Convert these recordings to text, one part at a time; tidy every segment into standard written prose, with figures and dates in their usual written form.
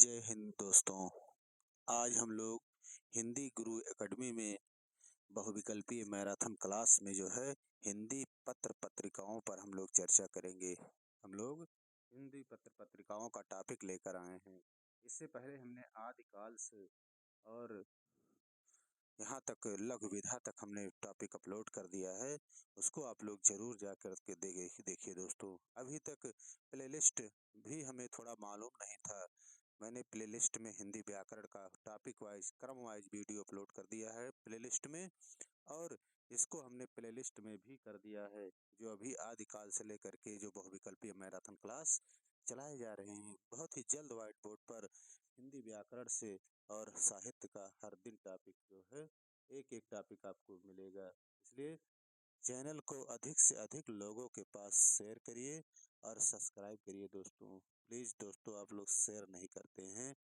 जय हिंद दोस्तों। आज हम लोग हिंदी गुरु एकेडमी में बहुविकल्पीय मैराथन क्लास में जो है हिंदी पत्र पत्रिकाओं पर हम लोग चर्चा करेंगे। हम लोग हिंदी पत्र पत्रिकाओं का टॉपिक लेकर आए हैं। इससे पहले हमने आदिकाल से और यहाँ तक लघु विधा तक हमने टॉपिक अपलोड कर दिया है। उसको आप लोग जरूर जा कर के देखिए दोस्तों। अभी तक प्लेलिस्ट भी हमें थोड़ा मालूम नहीं था। मैंने प्लेलिस्ट में हिंदी व्याकरण का टॉपिक वाइज क्रम वाइज वीडियो अपलोड कर दिया है प्लेलिस्ट में, और इसको हमने प्लेलिस्ट में भी कर दिया है जो अभी आदिकाल से लेकर के जो बहुविकल्पीय मैराथन क्लास चलाए जा रहे हैं। बहुत ही जल्द व्हाइट बोर्ड पर हिंदी व्याकरण से और साहित्य का हर दिन टॉपिक जो है एक एक टॉपिक आपको मिलेगा। इसलिए चैनल को अधिक से अधिक लोगों के पास शेयर करिए और सब्सक्राइब करिए दोस्तों। प्लीज़ दोस्तों, आप लोग शेयर नहीं करते हैं।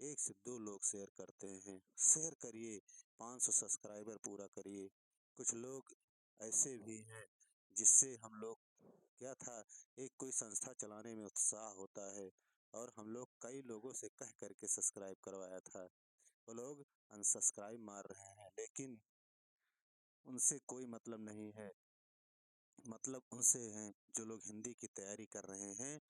1 से 2 लोग शेयर करते हैं। शेयर करिए, 500 सब्सक्राइबर पूरा करिए। कुछ लोग ऐसे भी हैं जिससे हम लोग क्या था, एक कोई संस्था चलाने में उत्साह होता है और हम लोग कई लोगों से कह करके सब्सक्राइब करवाया था। वो लोग अनसब्सक्राइब मार रहे हैं, लेकिन उनसे कोई मतलब नहीं है। मतलब उनसे हैं जो लोग हिंदी की तैयारी कर रहे हैं,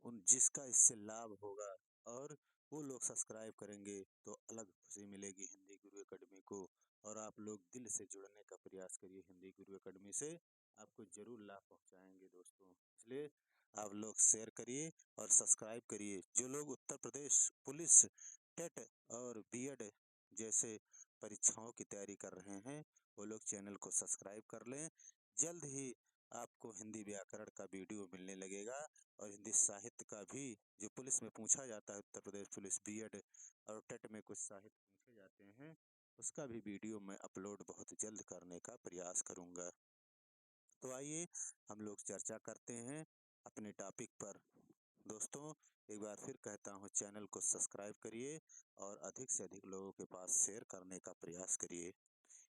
उन जिसका इससे लाभ होगा और वो लोग सब्सक्राइब करेंगे तो अलग खुशी मिलेगी हिंदी गुरु एकेडमी को। और आप लोग दिल से जुड़ने का प्रयास करिए हिंदी गुरु एकेडमी से, आपको जरूर लाभ पहुंचाएंगे दोस्तों। इसलिए आप लोग शेयर करिए और सब्सक्राइब करिए। जो लोग उत्तर प्रदेश पुलिस, टेट और बीएड जैसे परीक्षाओं की तैयारी कर रहे हैं, वो लोग चैनल को सब्सक्राइब कर लें। जल्द ही आपको हिंदी व्याकरण का वीडियो मिलने लगेगा और हिंदी साहित्य का भी, जो पुलिस में पूछा जाता है, उत्तर प्रदेश पुलिस बीएड और टेट में कुछ साहित्य पूछे जाते हैं, उसका भी वीडियो मैं अपलोड बहुत जल्द करने का प्रयास करूंगा। तो आइए हम लोग चर्चा करते हैं अपने टॉपिक पर। दोस्तों, एक बार फिर कहता हूँ, चैनल को सब्सक्राइब करिए और अधिक से अधिक लोगों के पास शेयर करने का प्रयास करिए।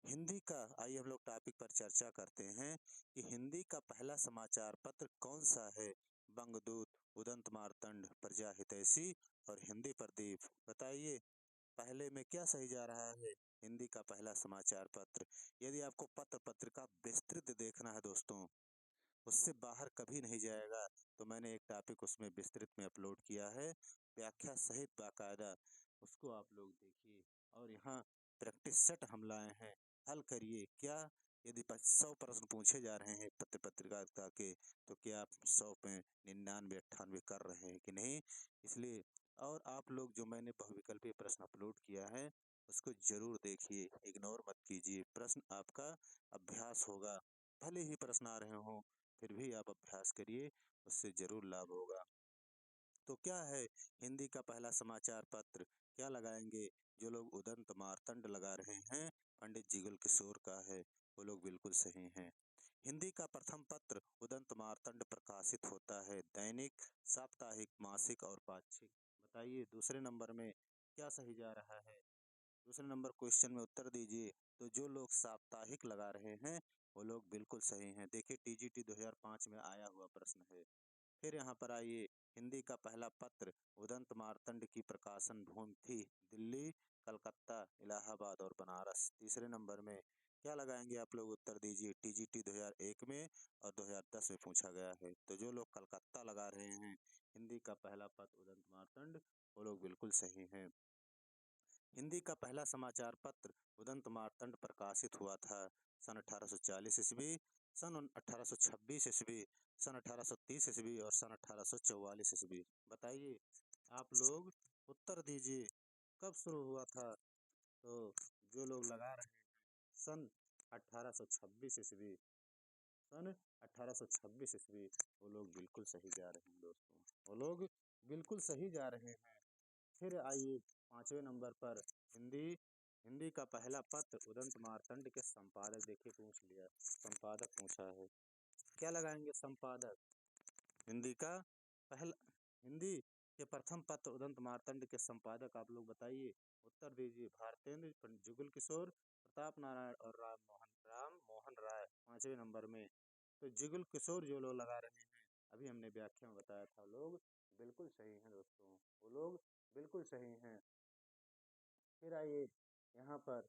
हिंदी का, आइए हम लोग टॉपिक पर चर्चा करते हैं कि हिंदी का पहला समाचार पत्र कौन सा है। बंगदूत, उदंत मार्तंड, प्रजा हितैषी और हिंदी प्रदीप। बताइए पहले में क्या सही जा रहा है। हिंदी का पहला समाचार पत्र। यदि आपको पत्र पत्रिका विस्तृत देखना है दोस्तों, उससे बाहर कभी नहीं जाएगा, तो मैंने एक टॉपिक उसमें विस्तृत में अपलोड किया है, व्याख्या सहित बाकायदा। उसको आप लोग देखिए। और यहाँ प्रैक्टिस सेट हम लाए हैं, हल करिए। क्या यदि 100 प्रश्न पूछे जा रहे हैं पत्र पत्रिका के, तो क्या आप 100 में 99 98 कर रहे हैं कि नहीं। इसलिए और आप लोग, जो मैंने बहुविकल्पीय प्रश्न अपलोड किया है उसको जरूर देखिए, इग्नोर मत कीजिए। प्रश्न आपका अभ्यास होगा, भले ही प्रश्न आ रहे हों फिर भी आप अभ्यास करिए, उससे जरूर लाभ होगा। तो क्या है हिंदी का पहला समाचार पत्र, क्या लगाएंगे। जो लोग उदंत मार्तंड लगा रहे हैं, पंडित जिगल किशोर का है, वो लोग बिल्कुल सही हैं। हिंदी का प्रथम पत्र उदंत मार्तंड प्रकाशित होता है, दैनिक, साप्ताहिक, मासिक और पाक्षिक। बताइए दूसरे नंबर में क्या सही जा रहा है। दूसरे नंबर क्वेश्चन में उत्तर दीजिए। तो जो लोग साप्ताहिक लगा रहे हैं वो लोग बिल्कुल सही हैं। देखिए टीजीटी 2005 में आया हुआ प्रश्न है। फिर यहाँ पर आइए, हिंदी का पहला पत्र उदंत मार्तंड की प्रकाशन भूमि थी दिल्ली, कलकत्ता, इलाहाबाद और बनारस। तीसरे नंबर में क्या लगाएंगे आप लोग, उत्तर दीजिए। टीजीटी 2001 में और 2010 में पूछा गया है। तो जो लोग कलकत्ता लगा रहे हैं, हिंदी का पहला पत्र उदंत मार्तंड, वो लोग बिल्कुल सही हैं। हिंदी का पहला समाचार पत्र उदंत मार्तंड प्रकाशित हुआ था सन 1840 ईस्वी, सन 1826 ईस्वी, सन 1830 ईस्वी और सन 1844 ईस्वी। बताइए आप लोग, उत्तर दीजिए, कब शुरू हुआ था। तो जो लोग लगा रहे हैं सन 1826 ईस्वी, सन 1826 ईस्वी, वो लोग बिल्कुल सही जा रहे हैं दोस्तों, वो लोग बिल्कुल सही जा रहे हैं। फिर आइए 5वें नंबर पर, हिंदी हिंदी का पहला पत्र उदंत मार्तंड के संपादक। देखिए पूछ लिया, संपादक पूछा है, क्या लगाएंगे संपादक। हिंदी का पहला, हिंदी के प्रथम पत्र उदंत मार्तंड के संपादक आप लोग बताइए, उत्तर दीजिए। भारतेंद्र, पंडित जुगल किशोर, प्रताप नारायण और राम मोहन राय। 5वें नंबर में तो जुगल किशोर जो लोग लगा रहे हैं, अभी हमने व्याख्या में बताया था, लोग बिल्कुल सही हैं दोस्तों, वो लोग बिल्कुल सही हैं। फिर आइए यहाँ पर,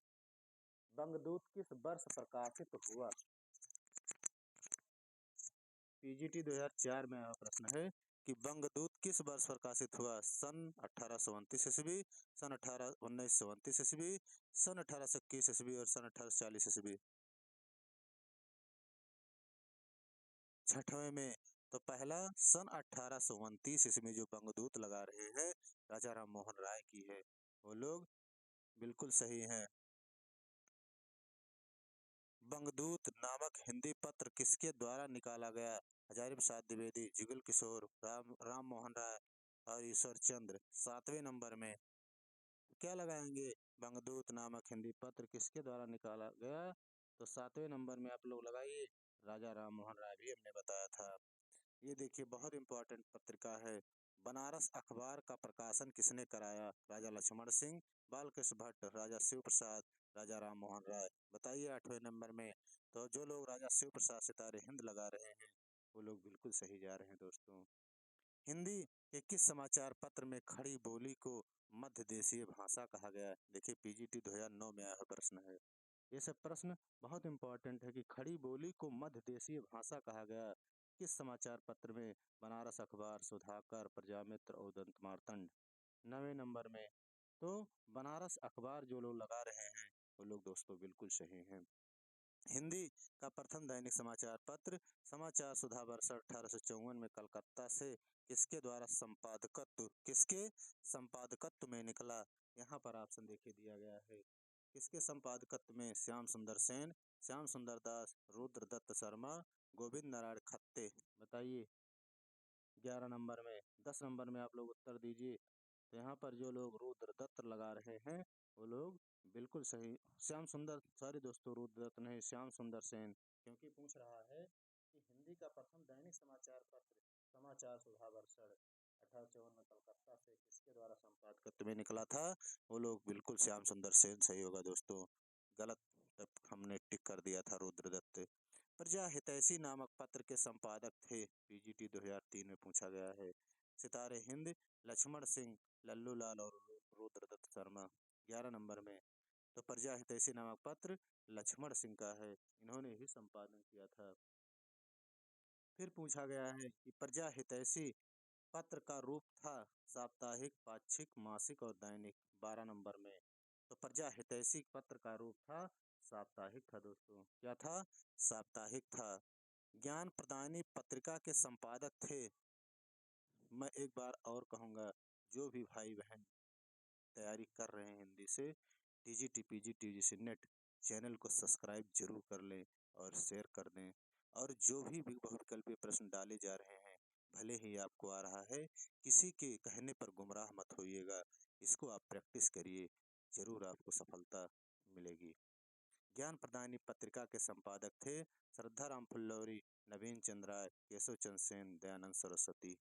बंगदूत किस वर्ष प्रकाशित हुआ? पीजीटी 2004 में यह प्रश्न है कि बंगदूत किस वर्ष प्रकाशित हुआ? सन 1829 ईस्वी, सन 1929 ईस्वी, सन 1821 ईस्वी और सन 1840 ईस्वी। छठवें में, तो पहला सन 1829 ईस्वी जो बंगदूत लगा रहे हैं राजा राम मोहन राय की है, वो लोग बिल्कुल सही हैं। बंगदूत नामक हिंदी पत्र किसके द्वारा निकाला गया? हजारी प्रसाद द्विवेदी, जुगल किशोर, राम मोहन राय और ईश्वर चंद्र। 7वें नंबर में क्या लगाएंगे? बंगदूत नामक हिंदी पत्र किसके द्वारा निकाला गया? तो 7वें नंबर में आप लोग लगाइए, राजा राम मोहन राय भी हमने बताया था। ये देखिए बहुत इंपॉर्टेंट पत्रिका है। बनारस अखबार का प्रकाशन किसने कराया? राजा लक्ष्मण सिंह, बालकृष्ण भट्ट, राजा शिव प्रसाद, राजा राम मोहन राय। बताइए 8वें नंबर में। तो जो लोग राजा शिव प्रसाद सितारे हिंद लगा रहे हैं वो लोग बिल्कुल सही जा रहे हैं दोस्तों। हिंदी के किस समाचार पत्र में खड़ी बोली को मध्य देशीय भाषा कहा गया है? देखिए पीजीटी 2009 में आया प्रश्न है। ये सब प्रश्न बहुत इंपॉर्टेंट है कि खड़ी बोली को मध्य देशीय भाषा कहा गया किस समाचार पत्र में? बनारस अखबार, सुधाकर, प्रजामित्र और उदंत मार्तंड। 9वें नंबर में, तो बनारस अखबार जो लोग लगा रहे हैं वो लोग दोस्तों बिल्कुल सही हैं। हिंदी का प्रथम दैनिक समाचार पत्र समाचार सुधा वर्ष 1854 में कलकत्ता से किसके संपादकत्व में निकला? यहाँ पर ऑप्शन देखिए दिया गया है। किसके संपादकत्व में? श्याम सुंदर सेन, श्याम सुंदर दास, रुद्रदत्त शर्मा, गोविंद नारायण खत्ते। बताइए 11 नंबर में। 10 नंबर में आप लोग उत्तर दीजिए। तो यहाँ पर जो लोग रुद्रदत्त लगा रहे हैं वो लोग बिल्कुल सही, श्याम सुंदर, सॉरी दोस्तों रुद्रदत्त नहीं, श्याम सुंदर सेन, क्योंकि पूछ रहा है कि हिंदी का प्रथम दैनिक समाचार पत्र समाचार सुधा वर्षण 1854 में कलकत्ता से किसके द्वारा संपादकत्व में निकला था? वो लोग बिल्कुल श्याम सुंदर सेन सही होगा दोस्तों। गलत तब हमने टिक कर दिया था रुद्रदत्त। प्रजा हितैषी नामक पत्र के संपादक थे? पीजीटी 2003 में पूछा गया है। सितारे हिंद, लक्ष्मण सिंह, लल्लू लाल और रुद्रदत्त शर्मा। 11 नंबर में, तो प्रजा हितैषी नामक पत्र लक्ष्मण सिंह का है, इन्होंने ही संपादन किया था। फिर पूछा गया है कि प्रजा हितैषी पत्र का रूप था साप्ताहिक, पाक्षिक, मासिक और दैनिक। 12 नंबर में, तो प्रजा हितैषी पत्र का रूप था साप्ताहिक था दोस्तों। क्या था? साप्ताहिक था। ज्ञान प्रदायनी पत्रिका के संपादक थे? मैं एक बार और कहूँगा, जो भी भाई बहन तैयारी कर रहे हैं हिंदी से, TGT PGT UGC net channel को सब्सक्राइब जरूर कर लें और शेयर कर दें। और जो भी बहुविकल्पीय प्रश्न डाले जा रहे हैं, भले ही आपको आ रहा है, किसी के कहने पर गुमराह मत होइएगा। इसको आप प्रैक्टिस करिए, जरूर आपको सफलता मिलेगी। ज्ञान प्रदायनी पत्रिका के संपादक थे श्रद्धा राम फुल्लौरी, नवीन चंद्र राय, केशव चंद्र सेन, दयानंद सरस्वती।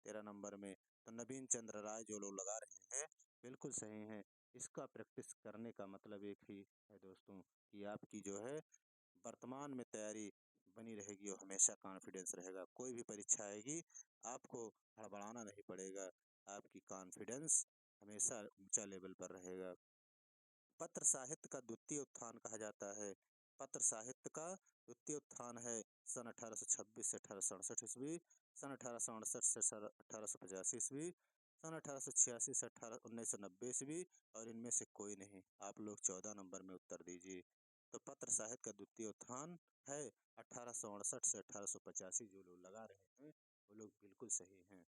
13 नंबर में, तो नवीन चंद्र राय जो लोग लगा रहे हैं बिल्कुल सही हैं। इसका प्रैक्टिस करने का मतलब एक ही है दोस्तों कि आपकी जो है वर्तमान में तैयारी बनी रहेगी और हमेशा कॉन्फिडेंस रहेगा। कोई भी परीक्षा आएगी आपको हड़बड़ाना नहीं पड़ेगा, आपकी कॉन्फिडेंस हमेशा ऊंचा लेवल पर रहेगा। पत्र साहित्य का द्वितीय उत्थान कहा जाता है? पत्र साहित्य का द्वितीय उत्थान है सन 1826 से 1867 ईस्वी, सन 1868 से 1885 ईस्वी, सन 1886 से 1990 ईस्वी और इनमें से कोई नहीं। आप लोग 14 नंबर में उत्तर दीजिए। तो पत्र साहित्य का द्वितीय उत्थान है 1868 से 1885। जो लोग लगा रहे हैं वो लोग बिल्कुल सही हैं।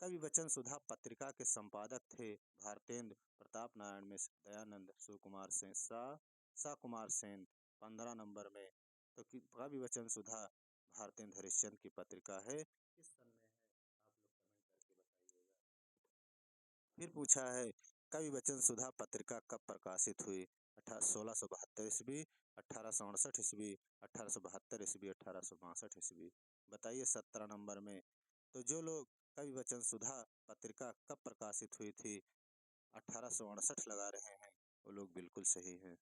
कवि वचन सुधा पत्रिका के संपादक थे? भारतेंद्र, प्रताप नारायण मिश्र, दयानंद, सुकुमार सेन, सा कुमार सेन। 15 नंबर में, तो कवि वचन सुधा भारतेंद्र हरिश्चंद्र की पत्रिका है। किस सन में है? आप लोग कमेंट करके बताइएगा। फिर पूछा है कवि वचन सुधा पत्रिका कब प्रकाशित हुई? 1672 ईस्वी, 1868 ईस्वी, 1872 ईस्वी, 1862 ईस्वी। बताइए 17 नंबर में। तो जो लोग कवि वचन सुधा पत्रिका कब प्रकाशित हुई थी 1868 लगा रहे हैं वो लोग बिल्कुल सही हैं।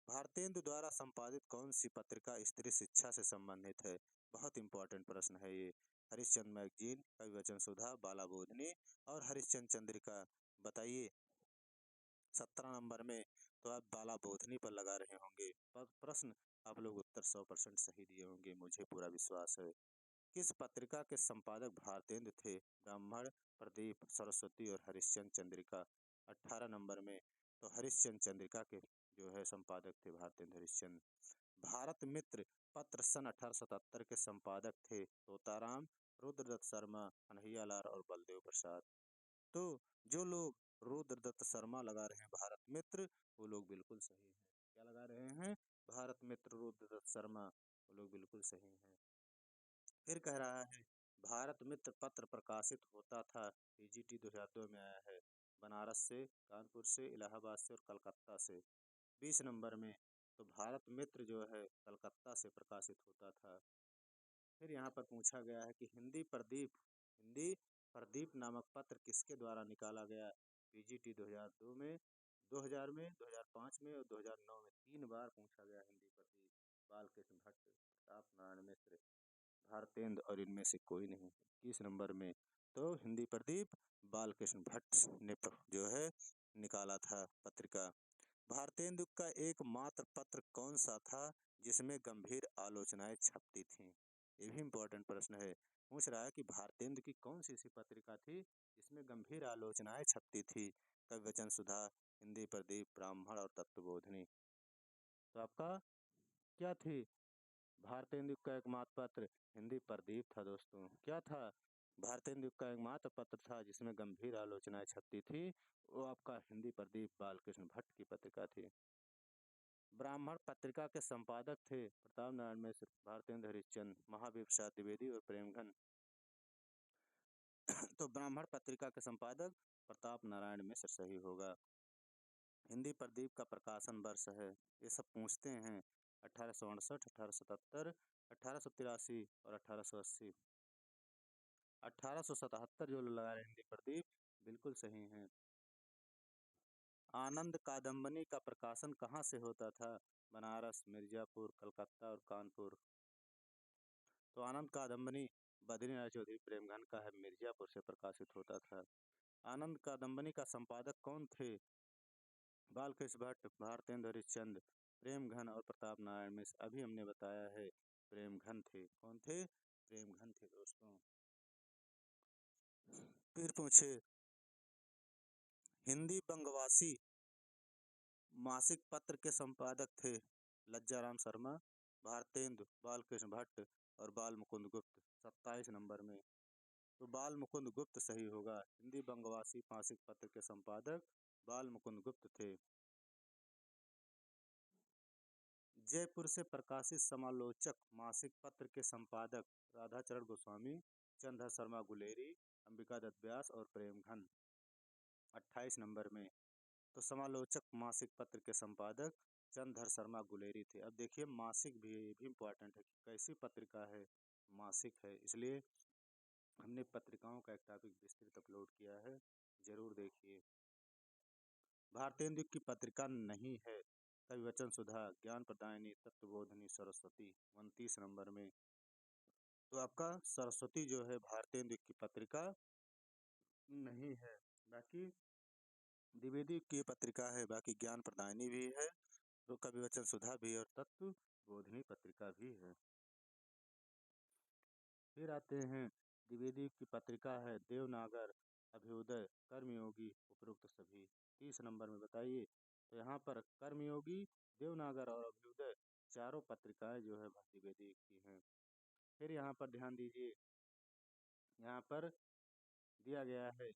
भारतेंदु द्वारा संपादित कौन सी पत्रिका स्त्री शिक्षा से संबंधित है? बहुत इंपॉर्टेंट प्रश्न है ये। हरिश्चंद्र मैगजीन, कवि वचन सुधा, बाला बोधनी और हरिश्चंद्र चंद्रिका। बताइए 17 नंबर में। तो आप बाला बोधनी पर लगा रहे होंगे। प्रश्न आप लोग उत्तर 100% सही दिए होंगे, मुझे पूरा विश्वास है। किस पत्रिका के संपादक भारतेंदु थे? ब्राह्मण, प्रदीप, सरस्वती और हरिश्चंद्र चंद्रिका। 18 नंबर में तो हरिश्चंद्र चंद्रिका के जो है संपादक थे भारतेंदु हरिश्चंद्र। भारत मित्र पत्र सन 1877 के संपादक थे तोताराम, रुद्रदत्त शर्मा, कन्हैयालाल और बलदेव प्रसाद। तो जो लोग रुद्रदत्त शर्मा लगा रहे हैं भारत मित्र, वो लोग बिल्कुल सही हैं। क्या लगा रहे हैं? भारत मित्र रुद्रदत्त शर्मा, वो लोग बिल्कुल सही हैं। फिर कह रहा है भारत मित्र पत्र प्रकाशित होता था, पीजीटी 2002 में आया है, बनारस से, कानपुर से, इलाहाबाद से और कलकत्ता से। 20 नंबर में तो भारत मित्र जो है कलकत्ता से प्रकाशित होता था। फिर यहाँ पर पूछा गया है कि हिंदी प्रदीप नामक पत्र किसके द्वारा निकाला गया? पीजीटी 2002 में, 2000 में, 2005 में और 2009 में 3 बार पूछा गया हिंदी प्रदीप। बालकृष्ण भट्ट, प्रताप नारायण मिश्र, भारतेंदु और इनमें से कोई नहीं। 21 नंबर में तो हिंदी प्रदीप बालकृष्ण भट्ट ने जो है निकाला था पत्रिका। भारतेंदु का एकमात्र पत्र कौन सा था जिसमें गंभीर आलोचनाएं छपती थीं? ये भी इम्पोर्टेंट प्रश्न है। पूछ रहा है कि भारतेंदु की कौन सी ऐसी पत्रिका थी जिसमें गंभीर आलोचनाएं छपती थी? कविवचन सुधा, हिंदी प्रदीप, ब्राह्मण और तत्वबोधिनी। तो आपका क्या थी? भारतेंदु का एकमात्र पत्र हिंदी प्रदीप था दोस्तों। क्या था? भारतेंदु का एकमात्र पत्र था जिसमें गंभीर आलोचनाएं छपती थी, वो आपका हिंदी प्रदीप बालकृष्ण भट्ट की पत्रिका थी। ब्राह्मण पत्रिका के संपादक थे प्रताप नारायण मिश्र, भारतेंदु हरिश्चंद्र, महावीर प्रसाद द्विवेदी और प्रेमघन। तो ब्राह्मण पत्रिका के संपादक प्रताप नारायण मिश्र सही होगा। हिंदी प्रदीप का प्रकाशन वर्ष है, ये सब पूछते हैं, 1868, 1877, 1883 और 1880। 1877 जो लगा रहे हिंदी प्रदीप बिल्कुल सही हैं। आनंद कादम्बनी का प्रकाशन कहाँ से होता था? बनारस, मिर्जापुर, कलकत्ता और कानपुर। तो आनंद कादम्बनी बद्रीनाथ चौधरी प्रेमघन का है, मिर्जापुर से प्रकाशित होता था। आनंद कादम्बनी का संपादक कौन थे? बालकृष्ण भट्ट, भारतेंदु हरिश्चंद्र, प्रेमघन और प्रताप नारायण मिश्र। अभी हमने बताया है प्रेमघन थे। कौन थे? प्रेमघन थे दोस्तों। फिर पूछे हिंदी बंगवासी मासिक पत्र के संपादक थे लज्जाराम शर्मा, भारतेंदु, बालकृष्ण भट्ट और बाल मुकुंद गुप्त। 27 नंबर में तो बाल मुकुंद गुप्त सही होगा। हिंदी बंगवासी मासिक पत्र के संपादक बाल मुकुंद गुप्त थे। जयपुर से प्रकाशित समालोचक मासिक पत्र के संपादक राधाचरण गोस्वामी, चंद्र शर्मा गुलेरी, अंबिका दत्त व्यास और प्रेमघन। 28 नंबर में तो समालोचक मासिक पत्र के संपादक चंद्र शर्मा गुलेरी थे। अब देखिए मासिक भी इम्पोर्टेंट है कि कैसी पत्रिका है, मासिक है, इसलिए हमने पत्रिकाओं का एक टॉपिक विस्तृत अपलोड किया है, जरूर देखिए। भारतेंदु की पत्रिका नहीं है कविवचन सुधा, ज्ञान प्रदायिनी, तत्वबोधिनी, सरस्वती। 29 नंबर में तो आपका सरस्वती जो है भारतेंदु की पत्रिका नहीं है। बाकी द्विवेदी की पत्रिका है, बाकी ज्ञान प्रदायिनी भी है, तो कविवचन सुधा भी और तत्व बोधिनी पत्रिका भी है। फिर आते हैं द्विवेदी की पत्रिका है देवनागर, अभ्युदय, कर्मयोगी, उपरोक्त सभी। 30 नंबर में बताइए। तो यहाँ पर कर्मयोगी, देवनागर और अभ्युदय चारों पत्रिकाएं जो है द्विवेदी की हैं। फिर यहाँ पर ध्यान दीजिए, यहाँ पर दिया गया है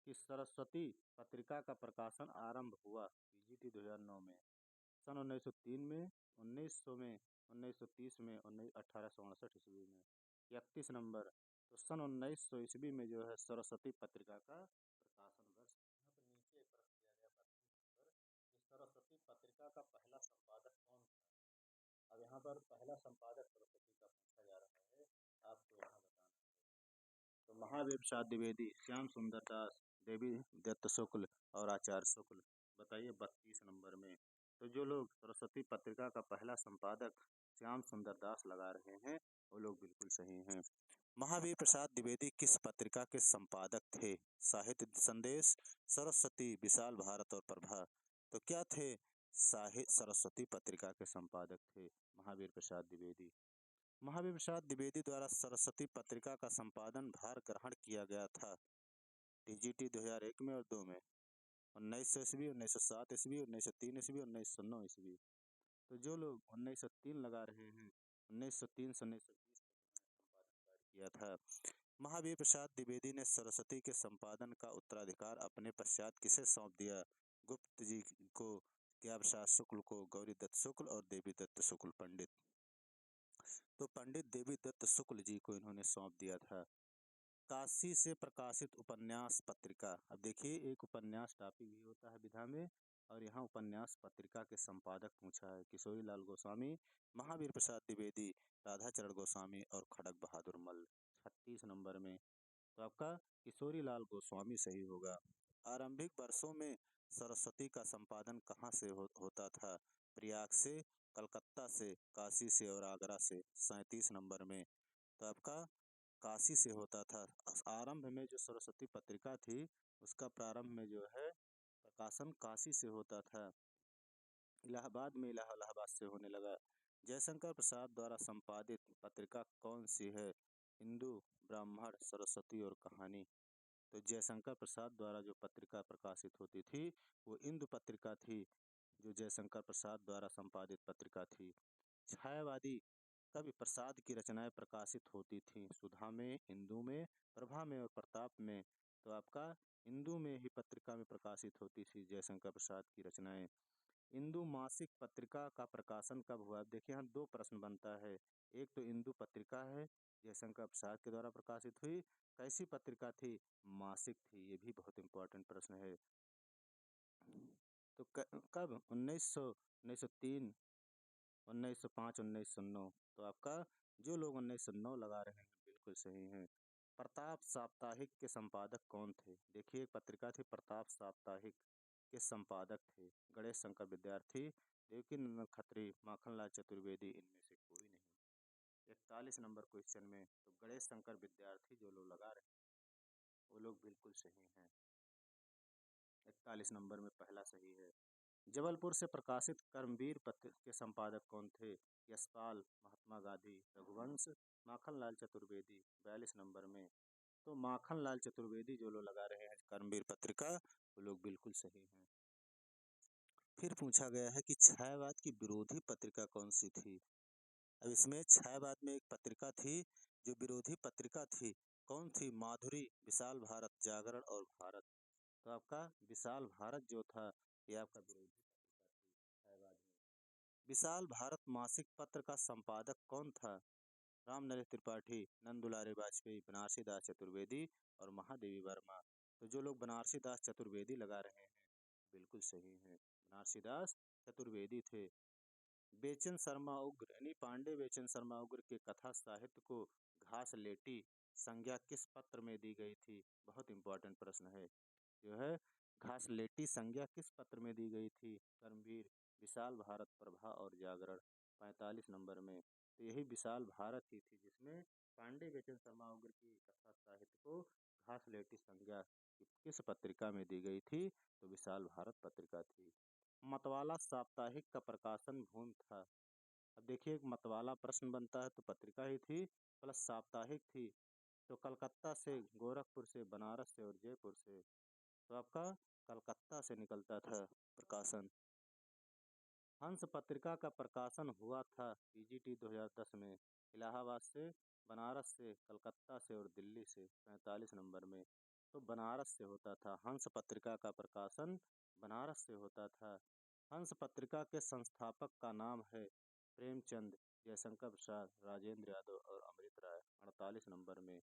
कि सरस्वती पत्रिका का प्रकाशन आरंभ हुआ पीजीटी 2009 में, सन 1903 में, 1900 में, 1930 में, 1868 ईस्वी में। 31 नंबर तो सन 1900 ईस्वी में जो है सरस्वती पत्रिका का प्रकाशन वर्ष। यहाँ पर नीचे एक प्रश्न दिया गया 32 नंबर कि सरस्वती पत्रिका का पहला संपादक कौन था? अब यहाँ पर पहला संपादक सरस्वती का पूछा जा रहा है, आपको यहाँ बताना है। तो महावीर प्रसाद द्विवेदी, श्याम सुंदर दास, देवी दत्त शुक्ल और आचार्य शुक्ल। बताइए 32 नंबर में तो जो लोग सरस्वती पत्रिका का पहला संपादक श्याम सुंदर दास लगा रहे हैं वो लोग बिल्कुल सही हैं। महावीर प्रसाद द्विवेदी किस पत्रिका के संपादक थे? साहित्य संदेश, सरस्वती, विशाल भारत और प्रभा। तो क्या थे? साहित्य सरस्वती पत्रिका के संपादक थे महावीर प्रसाद द्विवेदी। महावीर प्रसाद द्विवेदी द्वारा सरस्वती पत्रिका का संपादन भार ग्रहण किया गया था टीजीटी 2001 में और 2 में, 1900 ईस्वी, 1907 ईस्वी, 1903 ईस्वी, 1909 ईस्वी। तो जो लोग 1903 लगा रहे हैं, 1903 से 1920 तक संपादन कार्य किया था। महावीर प्रसाद द्विवेदी ने सरस्वती के संपादन का उत्तराधिकार अपने पश्चात किसे सौंप दिया? गुप्त जी को, ज्ञा प्रसाद शुक्ल को, गौरी दत्त शुक्ल और देवी दत्त शुक्ल पंडित। तो पंडित देवी दत्त शुक्ल जी को इन्होंने सौंप दिया था। काशी से प्रकाशित उपन्यास पत्रिका। अब देखिए, एक उपन्यास टॉपिक भी होता है विधा में, और यहाँ उपन्यास पत्रिका के संपादक पूछा है। किशोरी लाल गोस्वामी, महावीर प्रसाद द्विवेदी, राधाचरण गोस्वामी और खड़ग बहादुर मल्ल। 36 नंबर में तो आपका किशोरी लाल गोस्वामी सही होगा। आरंभिक वर्षों में सरस्वती का संपादन कहाँ से होता था? प्रयाग से, कलकत्ता से, काशी से और आगरा से। 37 नंबर में तो आपका काशी से होता था। आरंभ में जो सरस्वती पत्रिका थी, उसका प्रारंभ में जो है प्रकाशन काशी से होता था। इलाहाबाद में इलाहाबाद से होने लगा। जयशंकर प्रसाद द्वारा संपादित पत्रिका कौन सी है? हिंदू, ब्राह्मण, सरस्वती और कहानी। तो जयशंकर प्रसाद द्वारा जो पत्रिका प्रकाशित होती थी, वो इंदु पत्रिका थी, जो जयशंकर प्रसाद द्वारा संपादित पत्रिका थी। छायावादी कवि प्रसाद की रचनाएं प्रकाशित होती थीं। सुधा में, हिंदू में, प्रभा में और प्रताप में। तो आपका हिंदू में ही पत्रिका में प्रकाशित होती थी जयशंकर प्रसाद की रचनाएं। इंदु मासिक पत्रिका का प्रकाशन कब हुआ? देखिए, यहाँ 2 प्रश्न बनता है। एक तो इंदु पत्रिका है, जयशंकर प्रसाद के द्वारा प्रकाशित हुई। कैसी पत्रिका थी? मासिक थी। ये भी बहुत इंपॉर्टेंट प्रश्न है। तो कब? 1900, 1903, 1905, 1909। तो आपका जो लोग 1909 लगा रहे हैं, बिल्कुल सही हैं। प्रताप साप्ताहिक के संपादक कौन थे? देखिए, एक पत्रिका थी प्रताप साप्ताहिक, के संपादक थे गणेश शंकर विद्यार्थी, देवकीनंदन खत्री, माखनलाल चतुर्वेदी। इनमें से कोई नहीं। 41 नंबर क्वेश्चन में तो गणेश शंकर विद्यार्थी जो लोग लगा रहे हैं, वो लोग बिल्कुल सही हैं। 41 नंबर में पहला सही है। जबलपुर से प्रकाशित कर्मवीर पत्र के संपादक कौन थे? यशपाल, महात्मा गांधी, रघुवंश, माखनलाल चतुर्वेदी। 42 नंबर में तो माखनलाल चतुर्वेदी जो लोग लगा रहे हैं कर्मवीर पत्रिका, वो लोग बिल्कुल सही हैं। फिर पूछा गया है कि छायावाद की विरोधी पत्रिका कौन सी थी? अब इसमें छायावाद में एक पत्रिका थी जो विरोधी पत्रिका थी। कौन थी? माधुरी, विशाल भारत, जागरण और भारत। तो आपका विशाल भारत जो था, ये आपका विरोधी पत्रिका थी छायावाद में। विशाल भारत मासिक पत्र का संपादक कौन था? राम नरेश त्रिपाठी, नंद दुलारे वाजपेयी, बनारसी दास चतुर्वेदी और महादेवी वर्मा। तो जो लोग बनारसी दास चतुर्वेदी लगा रहे हैं, बिल्कुल सही हैं। बनारसी दास चतुर्वेदी थे। बेचन शर्मा उग्र, यानी पांडे बेचन शर्मा उग्र के कथा साहित्य को घासलेटी संज्ञा किस पत्र में दी गई थी? बहुत इंपॉर्टेंट प्रश्न है। जो है घासलेटी संज्ञा किस पत्र में दी गई थी? कर्मवीर, विशाल भारत, प्रभा और जागरण। 45 नंबर में तो यही विशाल भारत ही थी, जिसमें पांडे बेचन शर्मा उग्र की कथा साहित्य को घासलेटी संज्ञा किस पत्रिका में दी गई थी? तो विशाल भारत पत्रिका थी। मतवाला साप्ताहिक का प्रकाशन भूमि था। अब देखिए, एक मतवाला प्रश्न बनता है तो पत्रिका ही थी प्लस साप्ताहिक थी। तो कलकत्ता से, गोरखपुर से, बनारस से और जयपुर से। तो आपका कलकत्ता से निकलता था प्रकाशन। हंस पत्रिका का प्रकाशन हुआ था पीजीटी 2010 में। इलाहाबाद से, बनारस से, कलकत्ता से और दिल्ली से। 45 नंबर में तो बनारस से होता था। हंस पत्रिका का प्रकाशन बनारस से होता था। हंस पत्रिका के संस्थापक का नाम है प्रेमचंद, जयशंकर प्रसाद, राजेंद्र यादव और अमृत राय। 48 नंबर में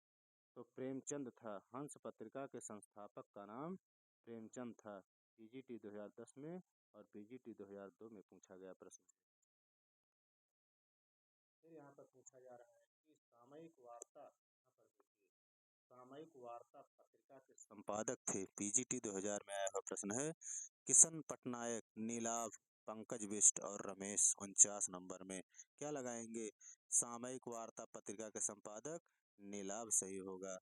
तो प्रेमचंद था। हंस पत्रिका के संस्थापक का नाम प्रेमचंद था। पीजीटी 2010 में और पीजीटी 2002 में पूछा गया प्रश्न। फिर यहाँ पर पूछा जा रहा है कि सामयिक वार्ता, यहाँ पर देखिए, सामयिक वार्ता पत्रिका के संपादक थे। पीजीटी 2000 में आया हुआ प्रश्न है। किशन पटनायक, नीलाभ, पंकज बिष्ट और रमेश। 49 नंबर में क्या लगाएंगे? सामयिक वार्ता पत्रिका के संपादक नीलाभ सही होगा।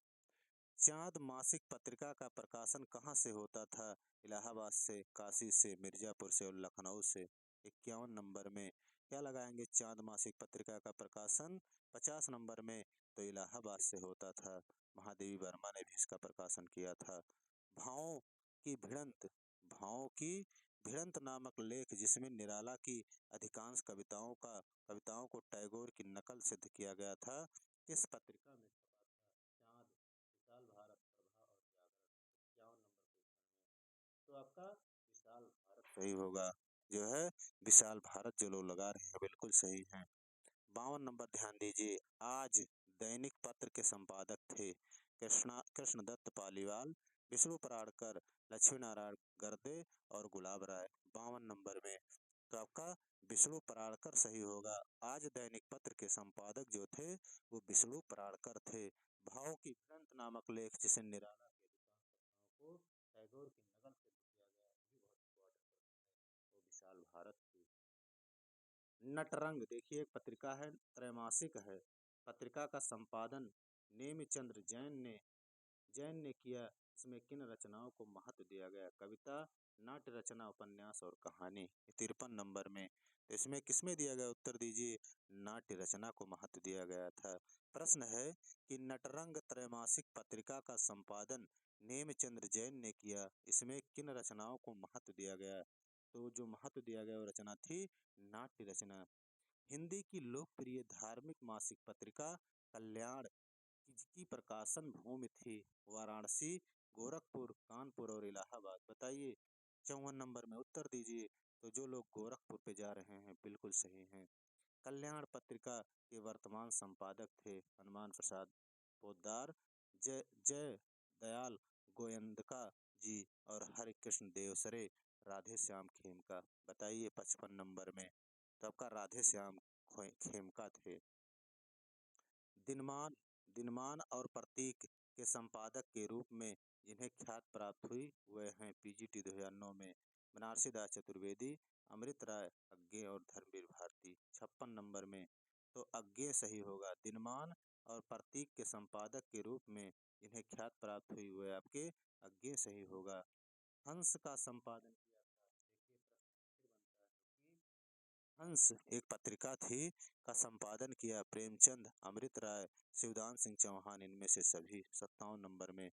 चाँद मासिक पत्रिका का प्रकाशन कहाँ से होता था? इलाहाबाद से, काशी से, मिर्जापुर से और लखनऊ से। 51 नंबर में क्या लगाएंगे? चाँद मासिक पत्रिका का प्रकाशन 50 नंबर में तो इलाहाबाद से होता था। महादेवी वर्मा ने भी इसका प्रकाशन किया था। भावों की भिड़ंत, भावों की भिड़ंत नामक लेख जिसमें निराला की अधिकांश कविताओं को टैगोर की नकल सिद्ध किया गया था, किस पत्रिका में छपा था? चाँद, विशाल भारत, प्रभा और जागरण। 51 नंबर क्वेश्चन में तो आपका विशाल भारत सही होगा। जो है विशाल भारत जो लोग लगा रहे हैं बिल्कुल सही है। 52 नंबर ध्यान दीजिए। आज दैनिक पत्र के संपादक थे कृष्णदत्त पालीवाल, विष्णु पराड़कर, लक्ष्मी नारायण गर्दे और गुलाब राय। 52 नंबर में तो आपका विष्णु पराड़कर सही होगा। आज दैनिक पत्र के संपादक जो थे वो विष्णु पराड़कर थे। भाव की भ्रंत नामक लेख जिसे निराला के अधिकांश कविताओं को टैगोर की नकल सिद्ध किया गया, ये भी बहुत इंपॉर्टेंट प्रश्न है, वो विशाल भारत थी। नटरंग देखिए एक पत्रिका है, त्रैमासिक है। पत्रिका का संपादन नेमिचंद्र जैन ने किया। इसमें किन रचनाओं को महत्व दिया गया? कविता, नाट्य रचना, उपन्यास और कहानी। 53 नंबर में तो इसमें किसमें दिया गया? उत्तर दीजिए। नाट्य रचना को महत्व दिया गया था। प्रश्न है कि नटरंग त्रैमासिक पत्रिका का संपादन नेमिचंद्र जैन ने किया। इसमें किन रचनाओं को महत्व दिया गया? तो जो महत्व दिया गया वो रचना थी नाट्य रचना। हिंदी की लोकप्रिय धार्मिक मासिक पत्रिका कल्याण की प्रकाशन भूमि थी वाराणसी, गोरखपुर, कानपुर और इलाहाबाद। बताइए 54 नंबर में उत्तर दीजिए। तो जो लोग गोरखपुर पे जा रहे हैं बिल्कुल सही हैं। कल्याण पत्रिका के वर्तमान संपादक थे हनुमान प्रसाद पोद्दार, जय दयाल गोयंदका जी और हरिकृष्ण देवसरे, राधे श्याम खेमका। बताइए 55 नंबर में तो आपका राधे श्याम खेमका थे। दिनमान दिनमान और प्रतीक के संपादक के रूप में जिन्हें ख्याति प्राप्त हुई वे हैं पीजीटी 2009 में बनारसी दास चतुर्वेदी, अमृत राय अज्ञे और धर्मवीर भारती। 56 नंबर में तो अज्ञे सही होगा। दिनमान और प्रतीक के संपादक के रूप में जिन्हें ख्याति प्राप्त हुई वे आपके अज्ञे सही होगा। हंस का संपादन किया था। देखिए प्रश्न फिर बनता है कि हंस एक पत्रिका थी का संपादन किया प्रेमचंद, अमृत राय, शिवदान सिंह चौहान, इनमें से सभी। 57 नंबर में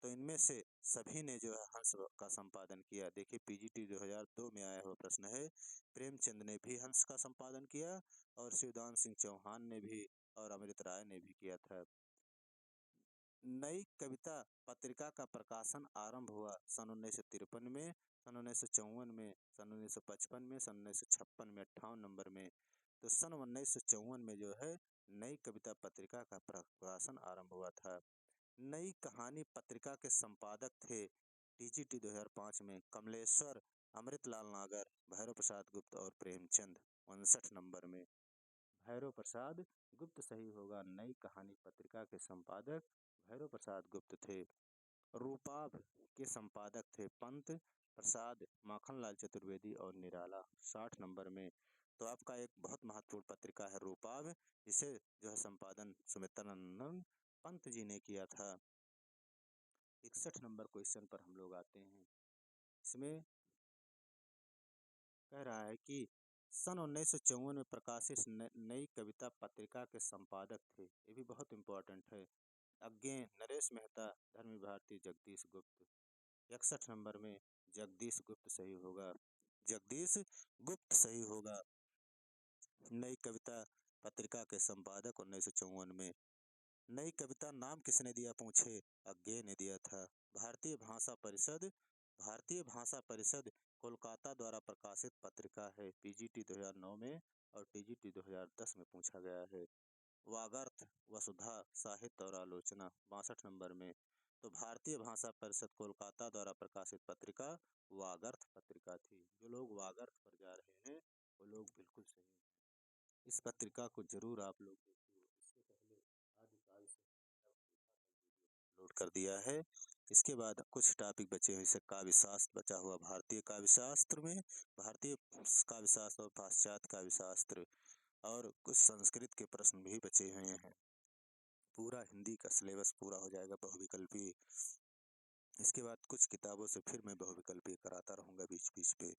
तो इनमें से सभी ने जो है हंस का संपादन किया। देखिए पीजीटी 2002 में आया हुआ प्रश्न है। प्रेमचंद ने भी हंस का संपादन किया और शिवदान सिंह चौहान ने भी और अमृत राय ने भी किया था। नई कविता पत्रिका का प्रकाशन आरंभ हुआ सन 1953 में, सन 1954 में, सन 1955 में, सन 1956 में। 58 नंबर में तो सन 1954 में जो है नई कविता पत्रिका का प्रकाशन आरंभ हुआ था। नई कहानी पत्रिका के संपादक थे टीजीटी 2005 में कमलेश्वर, अमृतलाल नागर, भैरव प्रसाद गुप्त और प्रेमचंद। 59 नंबर में भैरव प्रसाद गुप्त सही होगा। नई कहानी पत्रिका के संपादक भैरव प्रसाद गुप्त थे। रूपाभ के संपादक थे पंत प्रसाद, माखनलाल चतुर्वेदी और निराला। 60 नंबर में तो आपका एक बहुत महत्वपूर्ण पत्रिका है रूपाभ, जिसे जो है संपादन सुमित्रानंद पंत जी ने किया था। 61 नंबर क्वेश्चन पर हम लोग आते हैं। इसमें कह रहा है कि सन 1954 में प्रकाशित नई कविता पत्रिका के संपादक थे। ये भी बहुत इम्पोर्टेंट है। अज्ञे, नरेश मेहता, धर्मी भारती, जगदीश गुप्त। 61 नंबर में जगदीश गुप्त सही होगा। जगदीश गुप्त सही होगा। नई कविता पत्रिका के संपादक 1954 में। नई कविता नाम किसने दिया पूछे? अज्ञे ने दिया था। भारतीय भाषा परिषद, भारतीय भाषा परिषद कोलकाता द्वारा प्रकाशित पत्रिका है। पीजीटी 2009 में और टीजीटी 2010 में पूछा गया है। वागर्थ, वसुधा, साहित्य और आलोचना। 62 नंबर में तो भारतीय भाषा परिषद कोलकाता द्वारा प्रकाशित पत्रिका वागर्थ पत्रिका थी। जो लोग वागर्थ पर जा रहे हैं वो लोग बिल्कुल सही हैं। इस पत्रिका को जरूर आप लोग देखिए। इससे पहले आदिकाल से अपलोड कर दिया है। इसके बाद कुछ टॉपिक बचे हुए जैसे काव्य शास्त्र बचा हुआ, भारतीय काव्य शास्त्र में भारतीय काव्य शास्त्र और पाश्चात्य काव्य शास्त्र, और कुछ संस्कृत के प्रश्न भी बचे हुए हैं। पूरा हिंदी का सिलेबस पूरा हो जाएगा बहुविकल्पी। इसके बाद कुछ किताबों से फिर मैं बहुविकल्पी कराता रहूँगा बीच-बीच पे।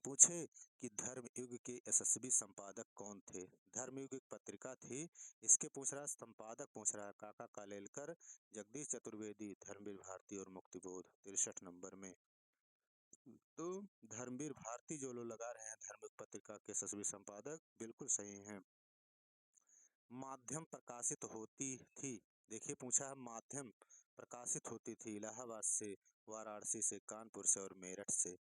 पूछे कि धर्मयुग के यशस्वी संपादक कौन थे? धर्मयुग एक पत्रिका थी, इसके पूछ रहा संपादक पूछ रहा है काका कालेलकर, जगदीश चतुर्वेदी, धर्मवीर भारती और मुक्तिबोध 63 नंबर में। तो धर्मवीर भारती जो लोग लगा रहे हैं धर्मयुग पत्रिका के यशस्वी संपादक, बिल्कुल सही हैं। माध्यम प्रकाशित होती थी, देखिए पूछा है माध्यम प्रकाशित होती थी इलाहाबाद से, वाराणसी से, कानपुर से और मेरठ से।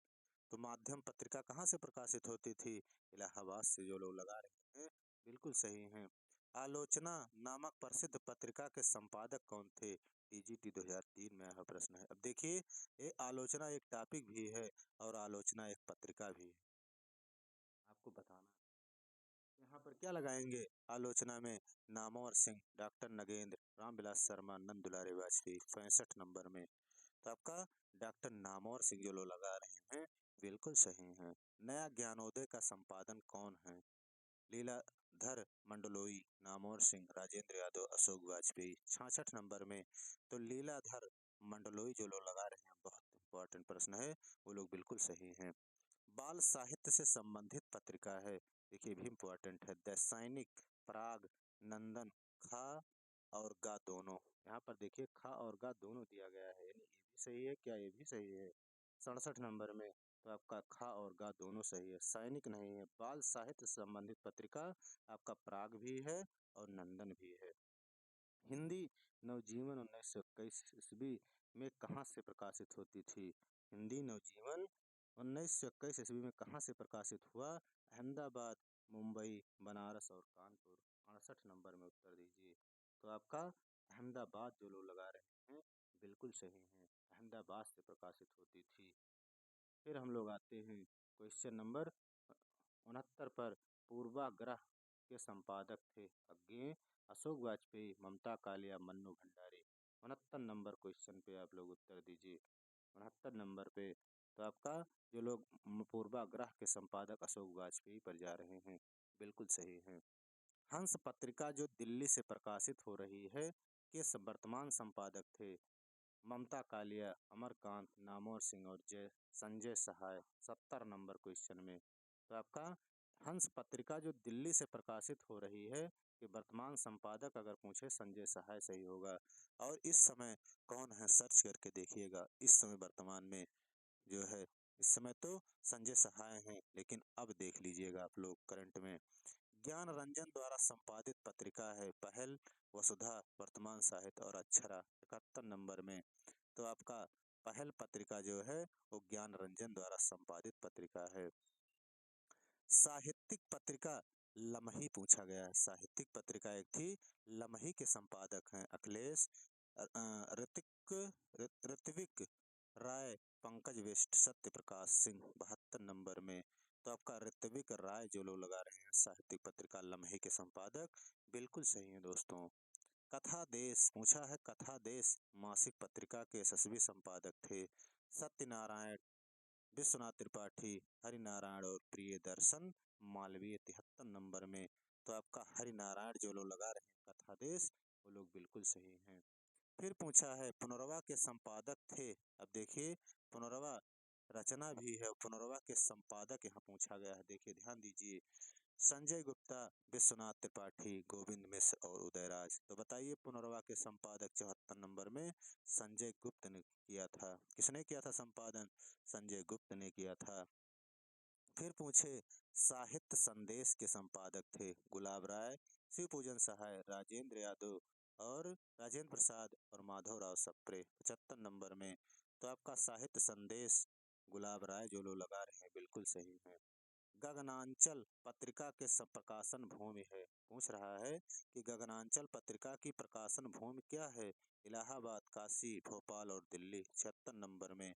तो माध्यम पत्रिका कहाँ से प्रकाशित होती थी? इलाहाबाद से जो लोग लगा रहे हैं, बिल्कुल सही हैं। आलोचना नामक प्रसिद्ध पत्रिका के संपादक कौन थे? टीजीटी 2003 में यह प्रश्न है। अब देखिए, ये आलोचना एक टॉपिक भी है और आलोचना एक पत्रिका भी है, आपको बताना। यहाँ पर क्या लगाएंगे? आलोचना में नामवर सिंह, डॉक्टर नगेंद्र, रामविलास शर्मा, नंद दुलारे वाजपेयी 65 नंबर में। तो आपका डॉक्टर नामवर सिंह जो लोग लगा रहे हैं, बिल्कुल सही हैं। नया ज्ञानोदय का संपादन कौन है? लीलाधर मंडलोई, नामवर सिंह, राजेंद्र यादव, अशोक वाजपेयी 66 नंबर में। तो लीलाधर मंडलोई जो लोग लगा रहे हैं, बहुत इंपॉर्टेंट प्रश्न है, वो लोग बिल्कुल सही हैं। बाल साहित्य से संबंधित पत्रिका है, देखिए भी इम्पोर्टेंट है। द सैनिक, पराग, नंदन, खा और गा दोनों। यहाँ पर देखिए खा और गा दोनों दिया गया है, यानी ये भी सही है क्या? ये भी सही है 67 नंबर में। तो आपका खा और गा दोनों सही है, सैनिक नहीं है। बाल साहित्य से संबंधित पत्रिका आपका पराग भी है और नंदन भी है। हिंदी नवजीवन 1921 ईस्वी में कहाँ से प्रकाशित होती थी? हिंदी नवजीवन 1921 ईस्वी में कहाँ से प्रकाशित हुआ? अहमदाबाद, मुंबई, बनारस और कानपुर 68 नंबर में उत्तर दीजिए। तो आपका अहमदाबाद जो लोग लगा रहे हैं, बिल्कुल सही हैं, अहमदाबाद से प्रकाशित होती थी। फिर हम लोग आते हैं क्वेश्चन नंबर 69 पर। पूर्वाग्रह के संपादक थे अज्ञे, अशोक वाजपेयी, ममता कालिया, मन्नू भंडारी 69 नंबर क्वेश्चन पे आप लोग उत्तर दीजिए। 69 नंबर पे तो आपका जो लोग पूर्वाग्रह के संपादक अशोक वाजपेयी पर जा रहे हैं, बिल्कुल सही हैं। हंस पत्रिका जो दिल्ली से प्रकाशित हो रही है के वर्तमान संपादक थे? ममता कालिया, अमरकांत, नामवर सिंह और संजय सहाय 70 नंबर क्वेश्चन में। तो आपका हंस पत्रिका जो दिल्ली से प्रकाशित हो रही है कि वर्तमान संपादक अगर पूछे संजय सहाय सही होगा। और इस समय कौन है सर्च करके देखिएगा, इस समय वर्तमान में जो है, इस समय तो संजय सहाय हैं, लेकिन अब देख लीजिएगा आप लोग करंट में। ज्ञान रंजन द्वारा संपादित पत्रिका है पहल, वसुधा, वर्तमान साहित्य और अक्षरा 71 नंबर में। तो आपका पहल पत्रिका जो है वो ज्ञान रंजन द्वारा संपादित पत्रिका है। साहित्यिक पत्रिका लमही पूछा गया है। साहित्यिक पत्रिका एक थी, लमही के संपादक हैं अखिलेश, ऋत्विक राय, पंकज बिष्ट, सत्य प्रकाश सिंह 72 नंबर में। तो आपका ऋत्विक राय जो लोग लगा रहे हैं साहित्यिक पत्रिका लम्हे के संपादक, बिल्कुल सही है दोस्तों। कथा देश पूछा है, कथा देश मासिक पत्रिका के यशस्वी संपादक थे सत्यनारायण, विश्वनाथ त्रिपाठी, हरिनारायण और प्रियदर्शन मालवीय 73 नंबर में। तो आपका हरिनारायण जो लोग लगा रहे हैं कथा देश, वो लोग बिल्कुल सही हैं। फिर पूछा है पुनर्वा के संपादक थे। अब देखिए पुनर्वा रचना भी है, पुनर्वा के संपादक यहाँ पूछा गया है, देखिए ध्यान दीजिए। संजय गुप्ता, विश्वनाथ त्रिपाठी, गोविंद मिश्र और उदयराज। तो बताइए पुनर्वा के संपादक 74 नंबर में संजय गुप्त ने किया था। किसने किया था संपादन? संजय गुप्त ने किया था। फिर पूछे साहित्य संदेश के संपादक थे गुलाब राय, शिव पूजन सहाय, राजेंद्र यादव और राजेंद्र प्रसाद और माधवराव सप्रे 75 नंबर में। तो आपका साहित्य संदेश गुलाब राय जो लोग लगा रहे हैं, बिल्कुल सही है। गगनांचल पत्रिका के प्रकाशन भूमि है, पूछ रहा है कि गगनांचल पत्रिका की प्रकाशन भूमि क्या है? इलाहाबाद, काशी, भोपाल और दिल्ली 76 नंबर में।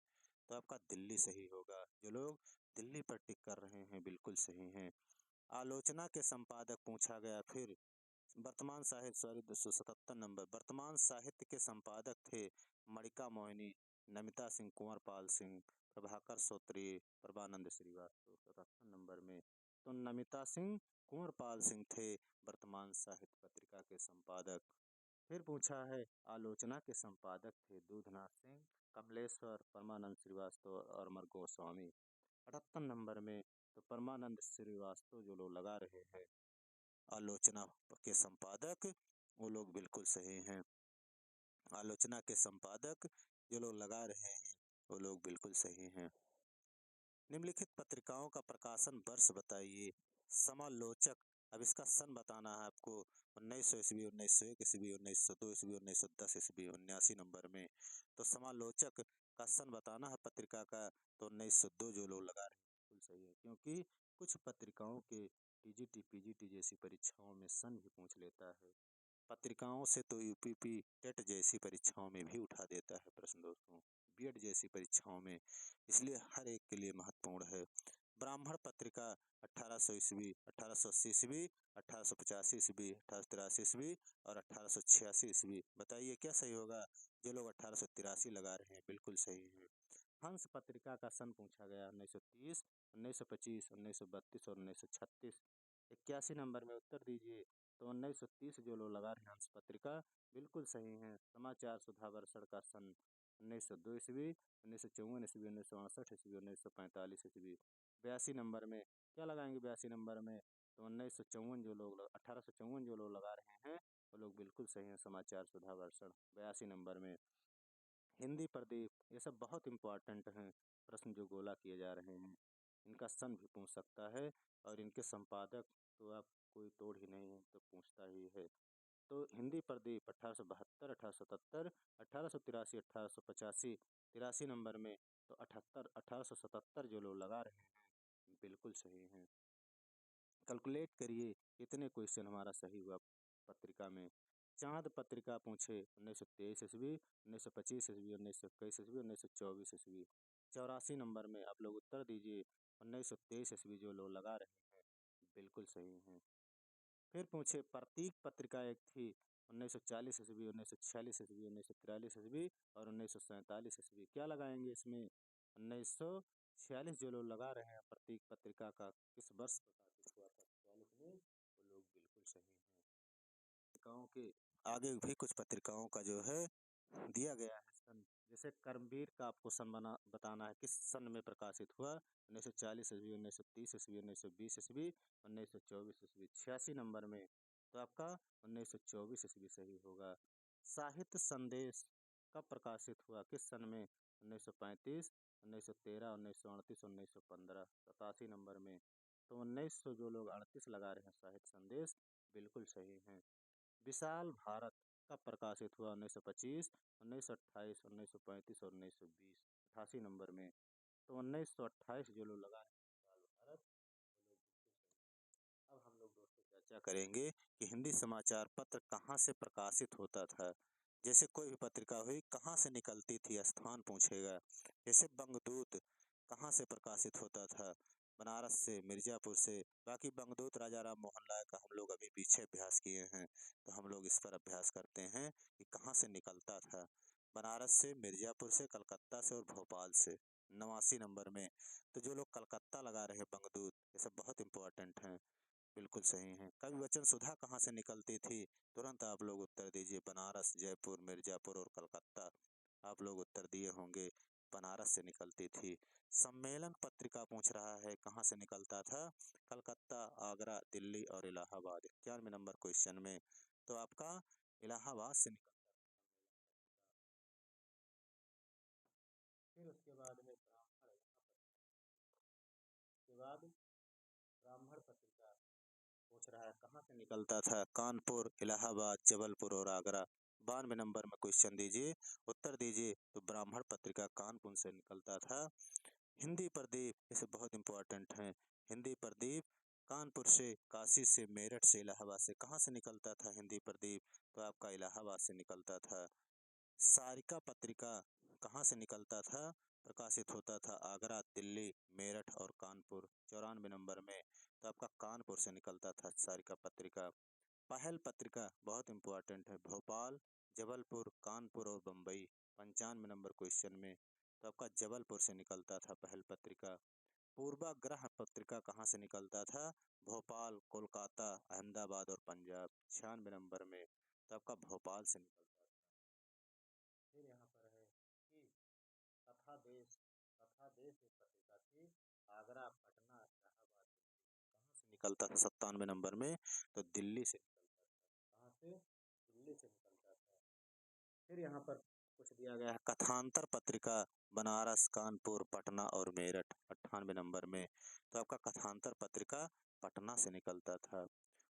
तो आपका दिल्ली सही होगा, जो लोग दिल्ली पर टिक कर रहे हैं बिल्कुल सही हैं। आलोचना के संपादक पूछा गया। फिर वर्तमान साहित्य, सॉरी 277 नंबर, वर्तमान साहित्य के संपादक थे मणिका मोहिनी, नमिता सिंह, कुंवर पाल सिंह, प्रभाकर सोत्री, प्रभानंद श्रीवास्तव 77 नंबर में। तो नमिता सिंह कुंवरपाल सिंह थे वर्तमान साहित्य पत्रिका के संपादक। फिर पूछा है आलोचना के संपादक थे दूधनाथ सिंह, कमलेश्वर, परमानंद श्रीवास्तव और अमर गोस्वामी। 78 नंबर में तो परमानंद श्रीवास्तव जो लोग लगा रहे हैं आलोचना के संपादक, वो लोग बिल्कुल सही हैं। आलोचना के संपादक जो लोग लगा रहे हैं वो लोग बिल्कुल सही हैं। निम्नलिखित पत्रिकाओं का प्रकाशन वर्ष बताइए। समालोचक, अब इसका सन बताना है आपको। 1900 ईस्वी, 1901 ईस्वी, 1902 ईस्वी, 1910 ईस्वी। 79 नंबर में तो समालोचक का सन बताना है पत्रिका का, तो 1902 जो लोग लगा रहे हैं बिल्कुल सही है, क्योंकि कुछ पत्रिकाओं के टीजीटी पीजीटी जैसी परीक्षाओं में सन भी पूछ लेता है। पत्रिकाओं से तो यूपीपी टेट जैसी परीक्षाओं में भी उठा देता है प्रश्न दोस्तों, बीएड जैसी परीक्षाओं में, इसलिए हर एक के लिए महत्वपूर्ण है। ब्राह्मण पत्रिका 1800 ईस्वी, 1880 ईस्वी, 1885 ईस्वी, 1883 ईस्वी और 1886 ईस्वी। बताइए क्या सही होगा। जो लोग 1883 लगा रहे हैं बिल्कुल सही है। हंस पत्रिका का सन पूछा गया 1930, 1925, 1932 और 1936। 81 नंबर में उत्तर दीजिए। तो 1930 जो लोग लगा रहे हैं हंस पत्रिका बिल्कुल सही हैं। समाचार सुधा वर्षण का सन 1902 ईस्वी, 1954 ईस्वी, 1968 ईस्वी, 1945 ईस्वी। 82 नंबर में क्या लगाएंगे 82 नंबर में, तो 1954 जो लोग 1854 जो लोग लगा रहे हैं वो लोग बिल्कुल सही हैं। समाचार सुधा वर्षण 82 नंबर में। हिंदी प्रदीप, ये सब बहुत इम्पोर्टेंट हैं प्रश्न जो गोला किए जा रहे हैं, इनका सन भी पूछ सकता है और इनके संपादक तो आप कोई तोड़ ही नहीं है, तो पूछता ही है। तो हिंदी प्रदीप 1872, 1877, 1883, 1885, 83 नंबर में तो 1877 जो लोग लगा रहे हैं बिल्कुल सही हैं। कैलकुलेट करिए कितने क्वेश्चन हमारा सही हुआ पत्रिका में। चांद पत्रिका पूछे 1923 ईस्वी, 1925 ईस्वी, 1921 ईस्वी, 1924 ईस्वी। 84 नंबर में आप लोग उत्तर दीजिए। 1923 ईस्वी जो लोग लगा रहे हैं बिल्कुल सही हैं। फिर पूछे प्रतीक पत्रिका एक थी 1940 ईस्वी, 1946 ईस्वी, 1943 ईस्वी और 1947 ईस्वी। क्या लगाएंगे इसमें 1946 जो लोग लगा रहे हैं प्रतीक पत्रिका का किस वर्ष प्रकाशित हुआ था 46 में, वो लोग बिल्कुल सही हैं। पत्रिकाओं के आगे भी कुछ पत्रिकाओं का जो है दिया गया है सन, जैसे कर्मवीर का आपको सन बताना है किस सन में प्रकाशित हुआ। 1940 ईस्वी, 1930 ईस्वी, 1920 ईस्वी, 1924 ईस्वी। 86 नंबर में तो आपका 1924 ईस्वी सही होगा। साहित्य संदेश कब प्रकाशित हुआ किस सन में। 1935, 1913, 1938, 1915। 87 नंबर में तो 1900 जो लोग 38 लगा रहे हैं साहित्य संदेश बिल्कुल सही हैं। विशाल भारत कब प्रकाशित हुआ 1925, 1928, 1935 और 1920। 88 नंबर में तो 1928 जो लोग लगा रहे हैं विशाल भारत वो लोग बिल्कुल सही। अब हम लोग दोस्तों चर्चा करेंगे कि हिंदी समाचार पत्र कहाँ से प्रकाशित होता था। जैसे कोई भी पत्रिका हुई कहाँ से निकलती थी, स्थान पूछेगा। जैसे बंगदूत कहाँ से प्रकाशित होता था, बनारस से, मिर्जापुर से। बाकी बंगदूत राजा राम मोहन राय का हम लोग अभी पीछे अभ्यास किए हैं, तो हम लोग इस पर अभ्यास करते हैं कि कहाँ से निकलता था। बनारस से, मिर्जापुर से, कलकत्ता से और भोपाल से। 89 नंबर में तो जो लोग कलकत्ता लगा रहे हैं बंगदूत, ये सब बहुत इंपॉर्टेंट हैं बिल्कुल सही हैं। कवि वचन सुधा कहाँ से निकलती थी, तुरंत आप लोग उत्तर दीजिए। बनारस, जयपुर, मिर्जापुर और कलकत्ता। आप लोग उत्तर दिए होंगे बनारस से निकलती थी। सम्मेलन पत्रिका पूछ रहा है कहाँ से निकलता था, कलकत्ता, आगरा, दिल्ली और इलाहाबाद। 91 नंबर क्वेश्चन में तो आपका इलाहाबाद से निकलता था सम्मेलन पत्रिका। फिर उसके बाद में ब्राह्मण, के बाद ब्राह्मण पत्रिका पूछ रहा है कहाँ से निकलता था, कानपुर, इलाहाबाद, जबलपुर और आगरा। 92 नंबर में क्वेश्चन दीजिए, उत्तर दीजिए। तो ब्राह्मण पत्रिका कानपुर से निकलता था। हिंदी प्रदीप, ये सब बहुत इंपॉर्टेंट हैं। हिंदी प्रदीप कानपुर से, काशी से, मेरठ से, इलाहाबाद से। कहाँ से निकलता था हिंदी प्रदीप, तो आपका इलाहाबाद से निकलता था। सारिका पत्रिका कहाँ से निकलता था, प्रकाशित होता था आगरा, दिल्ली, मेरठ और कानपुर। 94 नंबर में तो आपका कानपुर से निकलता था सारिका पत्रिका। पहल पत्रिका बहुत इंपॉर्टेंट है, भोपाल, जबलपुर, कानपुर और बम्बई। 95 नंबर क्वेश्चन में तो आपका जबलपुर से निकलता था पहल पत्रिका। पूर्व पूर्वाग्रह पत्रिका कहाँ से निकलता था? भोपाल, कोलकाता, अहमदाबाद और पंजाब। 96 नंबर में तो आपका भोपाल से निकलता था। फिर यहाँ पर है कि कथा देश एक पत्रिका थी, आगरा, पटना, इलाहाबाद, दिल्ली। कहाँ से निकलता था 97 नंबर में? तो दिल्ली से निकलता था। कहाँ से? दिल्ली से निकलता था। फिर यहाँ पर कुछ दिया गया है, कथांतर पत्रिका बनारस, कानपुर, पटना और मेरठ। 98 नंबर में तो आपका कथांतर पत्रिका पटना से निकलता था।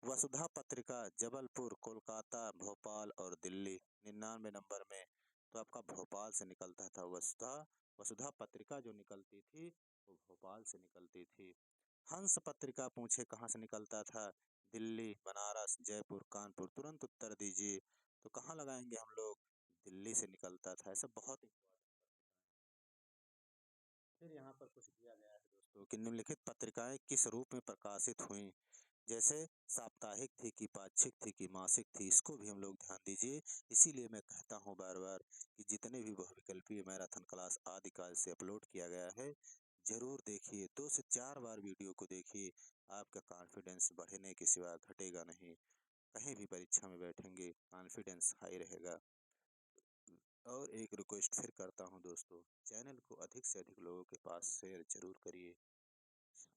वसुधा पत्रिका जबलपुर, कोलकाता, भोपाल और दिल्ली। 99 नंबर में तो आपका भोपाल से निकलता था। वसुधा पत्रिका जो निकलती थी वो भोपाल से निकलती थी। हंस पत्रिका पूछे कहाँ से निकलता था? दिल्ली, बनारस, जयपुर, कानपुर। तुरंत उत्तर दीजिए। तो कहाँ लगाएंगे हम लोग? दिल्ली से निकलता था। ऐसा बहुत इंपॉर्टेंट पत्रिकाएं। फिर यहाँ पर कुछ दिया गया है दोस्तों कि निम्नलिखित पत्रिकाएं किस रूप में प्रकाशित हुई। जैसे साप्ताहिक थी कि पाक्षिक थी कि मासिक थी, इसको भी हम लोग ध्यान दीजिए। इसीलिए मैं कहता हूँ बार बार कि जितने भी बहुविकल्पीय मैराथन क्लास आदिकाल से अपलोड किया गया है, जरूर देखिए। 2 से 4 बार वीडियो को देखिए। आपका कॉन्फिडेंस बढ़ने के सिवा घटेगा नहीं। कहीं भी परीक्षा में बैठेंगे कॉन्फिडेंस हाई रहेगा। और एक रिक्वेस्ट फिर करता हूँ दोस्तों, चैनल को अधिक से अधिक लोगों के पास शेयर जरूर करिए,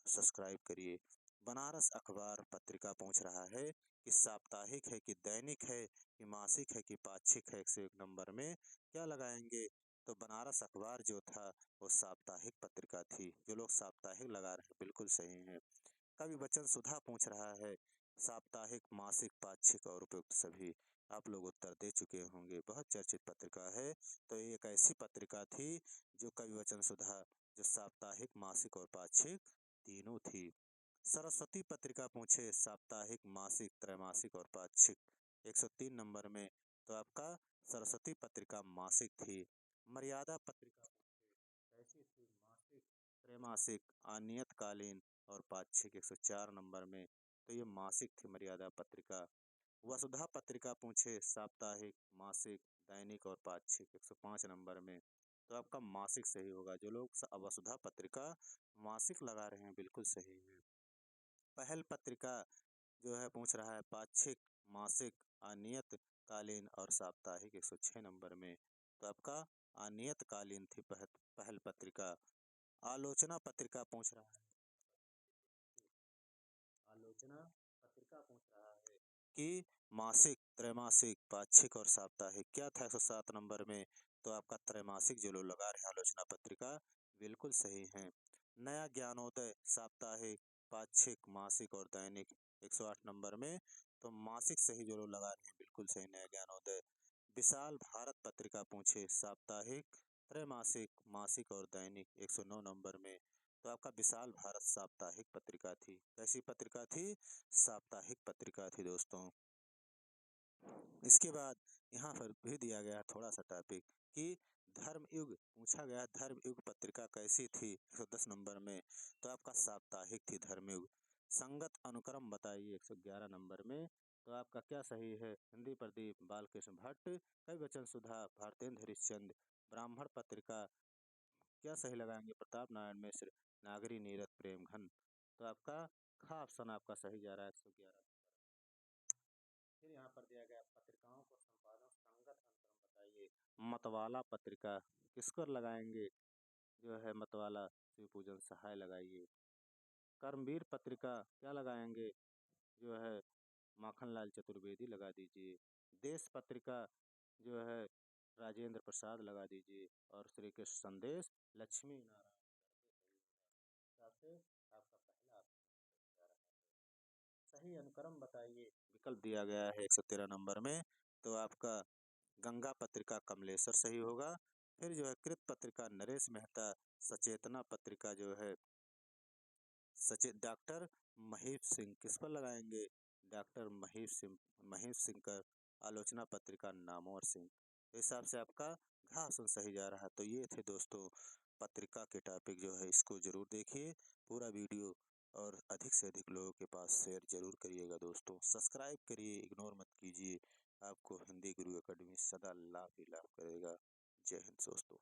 सब्सक्राइब करिए। बनारस अखबार पत्रिका पूछ रहा है कि साप्ताहिक है कि दैनिक है कि मासिक है कि पाक्षिक है। 101 नंबर में क्या लगाएंगे? तो बनारस अखबार जो था वो साप्ताहिक पत्रिका थी। जो लोग साप्ताहिक लगा रहे हैं बिल्कुल सही है। कवि वचन सुधा पूछ रहा है साप्ताहिक, मासिक, पाक्षिक और उपयुक्त सभी। आप लोग उत्तर दे चुके होंगे। बहुत चर्चित पत्रिका है। तो ये एक ऐसी पत्रिका थी जो कवि वचन सुधा, जो साप्ताहिक, मासिक और पाक्षिक तीनों थी। सरस्वती पत्रिका पूछे साप्ताहिक, मासिक, त्रैमासिक और पाक्षिक। 103 नंबर में तो आपका सरस्वती पत्रिका मासिक थी। मर्यादा पत्रिका पूछे कैसी थी? मासिक, त्रैमासिक, अनियतकालीन और पाक्षिक। 104 नंबर में तो ये मासिक थी मर्यादा पत्रिका। वसुधा पत्रिका पूछे साप्ताहिक, मासिक, दैनिक और पाक्षिक। 105 नंबर में तो आपका मासिक सही होगा। जो लोग वसुधा पत्रिका मासिक लगा रहे हैं बिल्कुल सही है। पहल पत्रिका जो है पूछ रहा है पाक्षिक, मासिक, अनियत कालीन और साप्ताहिक। 106 नंबर में तो आपका अनियत कालीन थी पहल पत्रिका। आलोचना पत्रिका पूछ रहा है, आलोचना पत्रिका पूछ रहा है कि मासिक, त्रैमासिक, पाक्षिक और साप्ताहिक क्या था? 107 नंबर में तो आपका त्रैमासिक जो लोग लगा रहे हैं आलोचना पत्रिका बिल्कुल सही है। नया ज्ञानोदय साप्ताहिक, पाक्षिक, मासिक और दैनिक। 108 नंबर में तो मासिक सही जो लोग लगा रहे हैं बिल्कुल सही, नया ज्ञानोदय। विशाल भारत पत्रिका पूछे साप्ताहिक, त्रैमासिक, मासिक और दैनिक। 109 नंबर में तो आपका विशाल भारत साप्ताहिक पत्रिका थी। कैसी पत्रिका थी? साप्ताहिक पत्रिका थी दोस्तों। इसके बाद यहाँ पर भी दिया गया थोड़ा सा टॉपिक कि धर्मयुग पूछा गया, धर्मयुग पत्रिका कैसी थी? 110 नंबर में तो आपका साप्ताहिक थी धर्मयुग। संगत अनुक्रम बताइए। 111 नंबर में तो आपका क्या सही है? हिंदी प्रदीप, बालकृष्ण भट्ट, कविवचन सुधा, भारतेंद्र हरिश्चंद्र। ब्राह्मण पत्रिका क्या सही लगाएंगे? प्रताप नारायण मिश्र, नागरी नीरद प्रेमघन। तो आपका खा ऑप्शन आपका सही जा रहा है। 111 नंबर। फिर यहाँ पर दिया गया पत्रिकाओं को संपादन संगत अनुक्रम बताइए। मतवाला पत्रिका किसको लगाएंगे? जो है मतवाला शिव पूजन सहाय लगाइए। कर्मवीर पत्रिका क्या लगाएंगे? जो है माखनलाल चतुर्वेदी लगा दीजिए। देश पत्रिका जो है राजेंद्र प्रसाद लगा दीजिए। और श्री कृष्ण संदेश लक्ष्मी नारायण सही होगा। हिसाब से आपका पहला ऑप्शन सही जा रहा है। सही अनुक्रम बताइए। विकल्प दिया गया है 113 नंबर में तो आपका गंगा पत्रिका कमलेश्वर सही होगा। फिर जो है कृत पत्रिका नरेश मेहता। सचेतना पत्रिका जो है डॉक्टर महेश सिंह। किस पर लगाएंगे? डॉक्टर महेश सिंह का। आलोचना पत्रिका नामवर सिंह। तो हिसाब से आपका घ ऑप्शन सही जा रहा है। तो ये थे दोस्तों पत्रिका के टॉपिक जो है, इसको जरूर देखिए पूरा वीडियो और अधिक से अधिक लोगों के पास शेयर जरूर करिएगा दोस्तों। सब्सक्राइब करिए, इग्नोर मत कीजिए। आपको हिंदी गुरु एकेडमी सदा लाभ ही लाभ करेगा। जय हिंद दोस्तों।